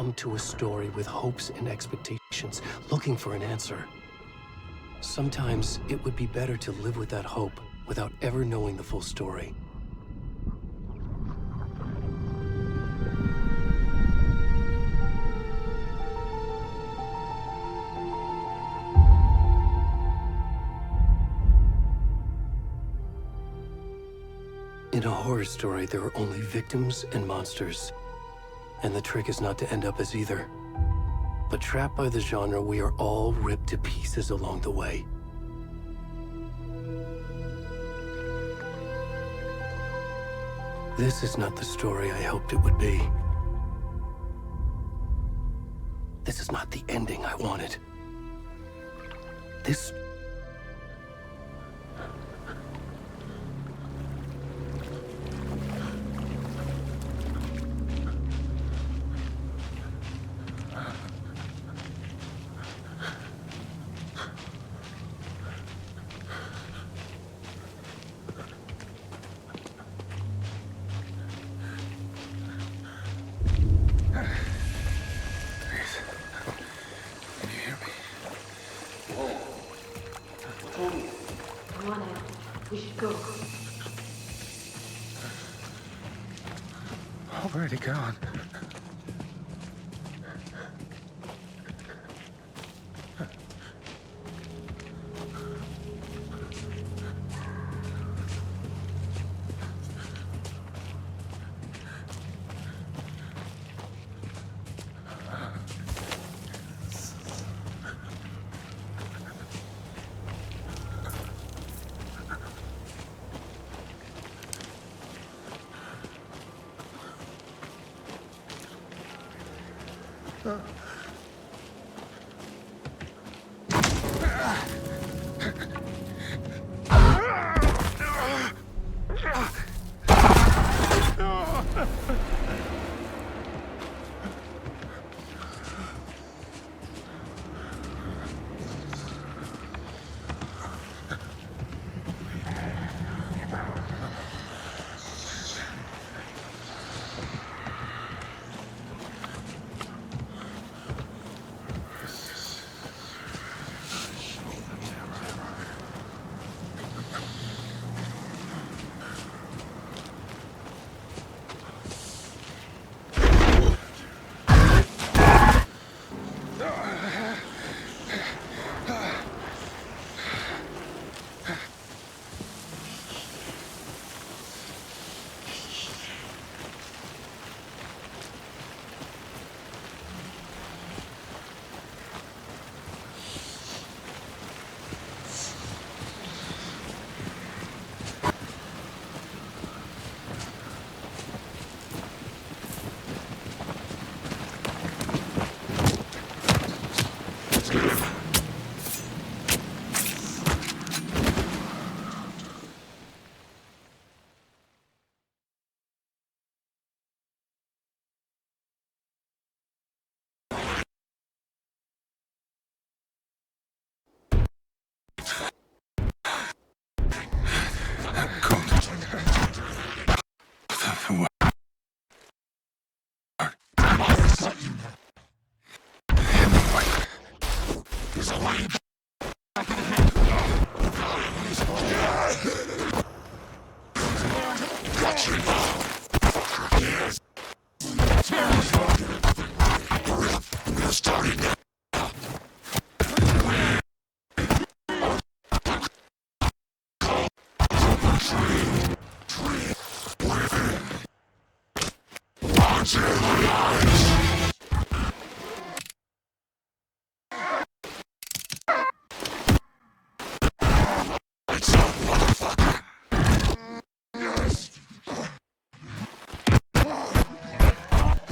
come to a story with hopes and expectations, looking for an answer. Sometimes it would be better to live with that hope without ever knowing the full story. In a horror story, there are only victims and monsters. And the trick is not to end up as either. But trapped by the genre, we are all ripped to pieces along the way. This is not the story I hoped it would be. This is not the ending I wanted. This... We should go. Where'd he gone?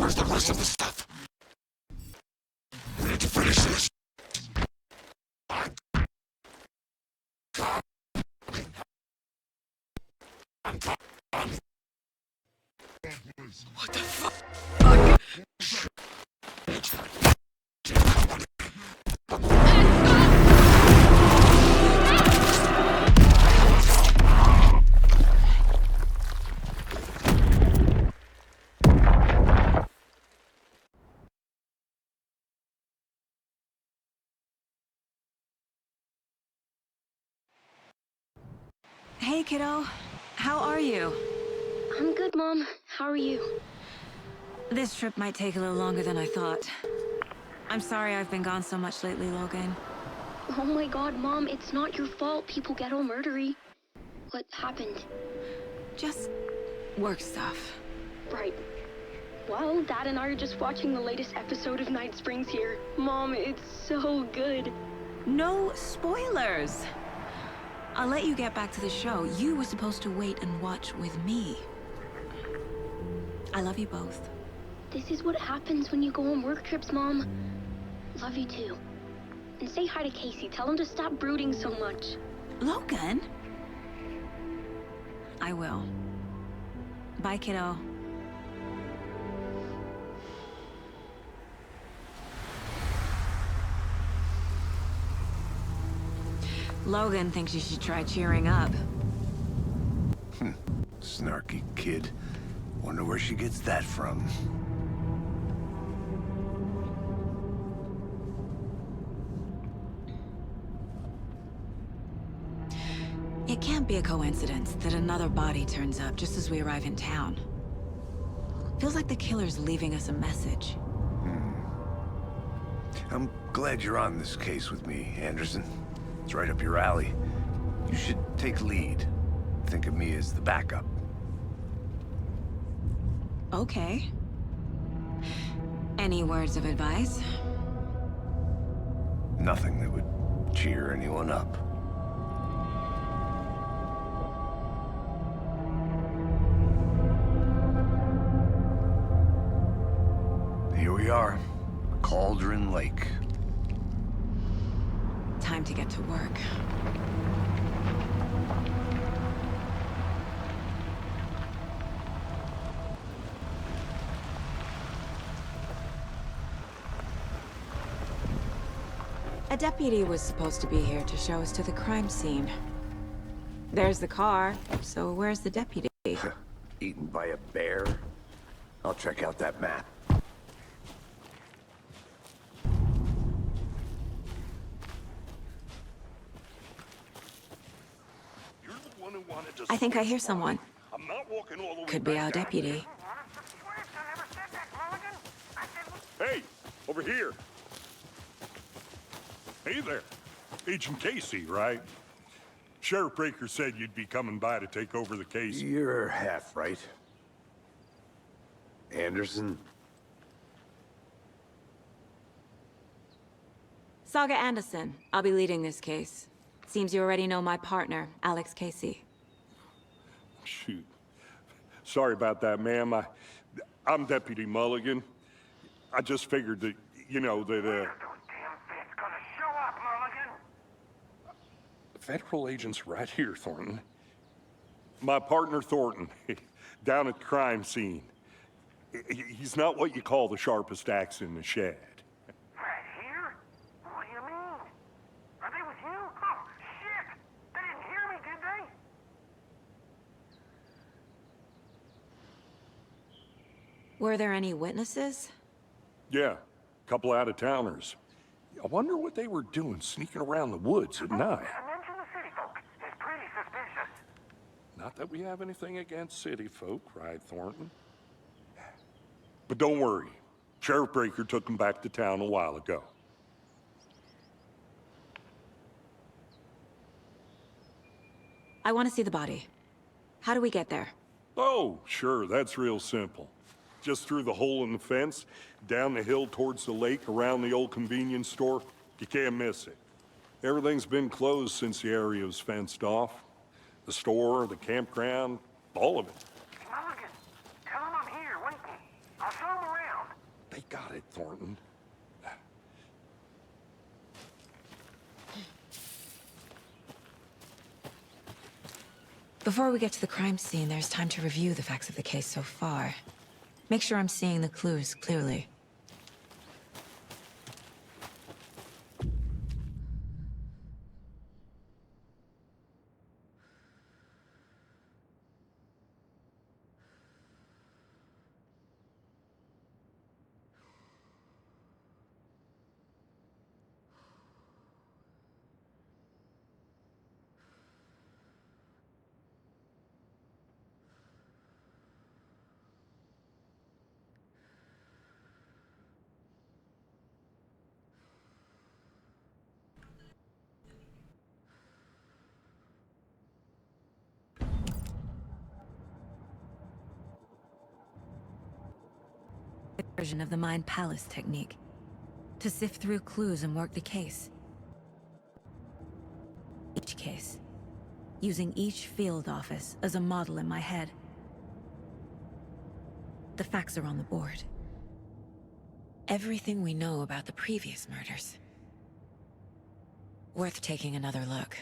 Where's the rest of the stuff? We need to finish this. What the fuck? Hey, kiddo. How are you? I'm good, Mom. How are you? This trip might take a little longer than I thought. I'm sorry I've been gone so much lately, Logan. Oh my god, Mom, it's not your fault people get all murdery. What happened? Just work stuff. Right. Well, Dad and I are just watching the latest episode of Night Springs here. Mom, it's so good. No spoilers! I'll let you get back to the show. You were supposed to wait and watch with me. I love you both. This is what happens when you go on work trips, Mom. Love you too. And say hi to Casey. Tell him to stop brooding so much. Logan? I will. Bye, kiddo. Logan thinks you should try cheering up. Snarky kid. Wonder where she gets that from. It can't be a coincidence that another body turns up just as we arrive in town. Feels like the killer's leaving us a message. I'm glad you're on this case with me, Anderson. It's right up your alley. You should take lead. Think of me as the backup. Okay. Any words of advice? Nothing that would cheer anyone up. Here we are. Cauldron Lake. Time to get to work. A deputy was supposed to be here to show us to the crime scene. There's the car, so where's the deputy? Eaten by a bear? I'll check out that map. You're the one who wanted to I think I switch hear mine. someone. I'm not walking all the way Could be back our down deputy. there. Hey, over here. Hey there. Agent Casey, right? Sheriff Breaker said you'd be coming by to take over the case. You're half right. Anderson? Saga Anderson. I'll be leading this case. Seems you already know my partner, Alex Casey. Shoot. Sorry about that, ma'am. I'm Deputy Mulligan. I just figured that, Federal agent's right here, Thornton. My partner, Thornton, down at the crime scene. He's not what you call the sharpest axe in the shed. Right here? What do you mean? Are they with you? Oh, shit! They didn't hear me, did they? Were there any witnesses? Yeah, a couple out-of-towners. I wonder what they were doing sneaking around the woods at night. Mention the city folk. It's pretty suspicious. Not that we have anything against city folk, right, Thornton? But don't worry. Sheriff Breaker took them back to town a while ago. I want to see the body. How do we get there? Oh, sure, that's real simple. Just through the hole in the fence, down the hill towards the lake, around the old convenience store. You can't miss it. Everything's been closed since the area was fenced off. The store, the campground, all of it. Mulligan, tell them I'm here, waiting. I'll show them around. They got it, Thornton. Before we get to the crime scene, there's time to review the facts of the case so far. Make sure I'm seeing the clues clearly. version of the Mind Palace technique. To sift through clues and work the case. Each case. Using each field office as a model in my head. The facts are on the board. Everything we know about the previous murders. Worth taking another look.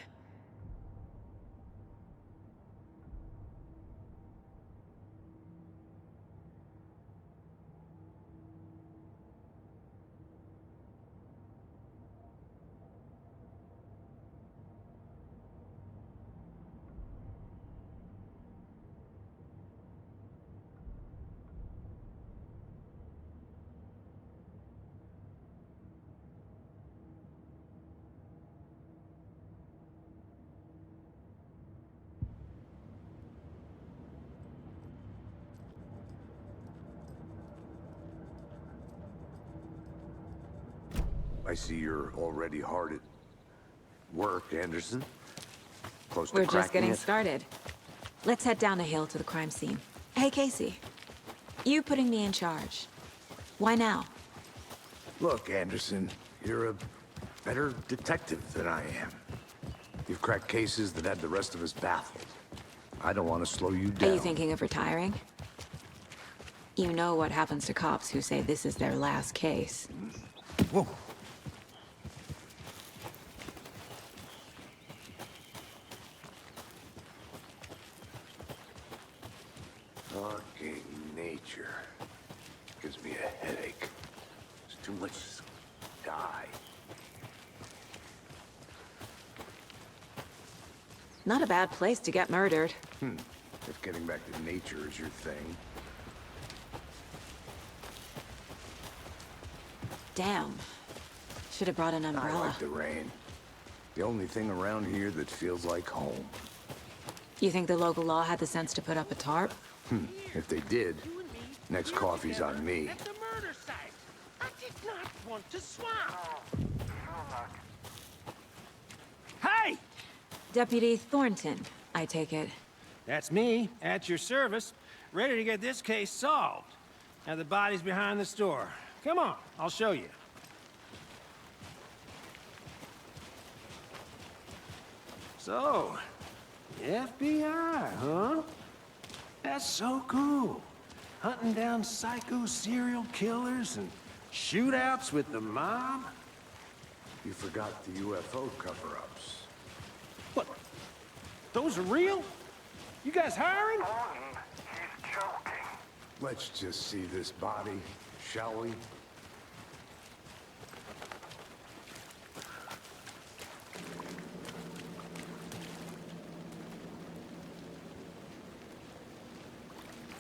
I see you're already hard at work, Anderson. Close to We're just cracking getting it. started. Let's head down the hill to the crime scene. Hey, Casey. You putting me in charge. Why now? Look, Anderson, you're a better detective than I am. You've cracked cases that had the rest of us baffled. I don't want to slow you down. Are you thinking of retiring? You know what happens to cops who say this is their last case. Whoa. Fucking nature. Gives me a headache. There's too much sky. Not a bad place to get murdered. If getting back to nature is your thing. Damn. Should have brought an I umbrella. like the rain. The only thing around here that feels like home. You think the local law had the sense to put up a tarp? If they did, next coffee's on me. At the murder site. I did not want to swap. Hey! Deputy Thornton, I take it. That's me, at your service, ready to get this case solved. Now the body's behind the store. Come on, I'll show you. So, the FBI, huh? That's so cool. Hunting down psycho serial killers and shootouts with the mob. You forgot the UFO cover-ups. What? Those are real? You guys hiring? He's joking. Let's just see this body, shall we?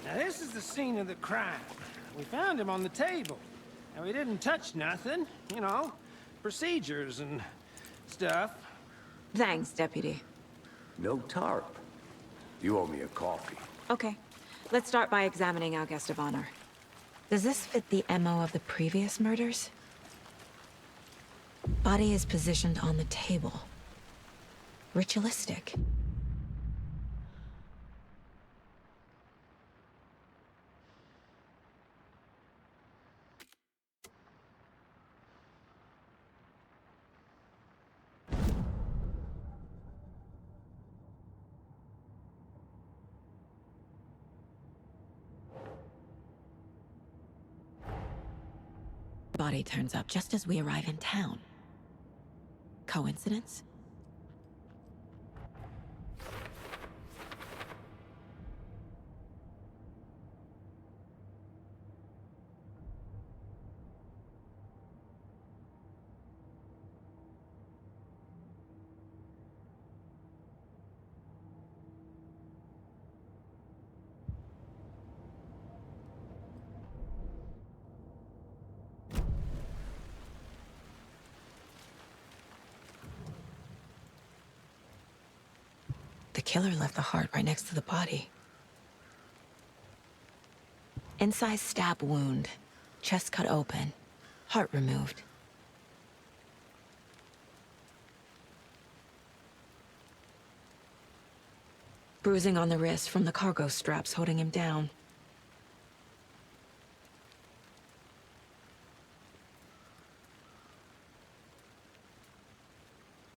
Now this is the scene of the crime. We found him on the table. And we didn't touch nothing, you know, procedures and stuff. Thanks, Deputy. No tarp. You owe me a coffee. Okay. Let's start by examining our guest of honor. Does this fit the MO of the previous murders? Body is positioned on the table. Ritualistic. Body turns up just as we arrive in town. Coincidence? The killer left the heart right next to the body. Incised stab wound, chest cut open, heart removed. Bruising on the wrist from the cargo straps holding him down.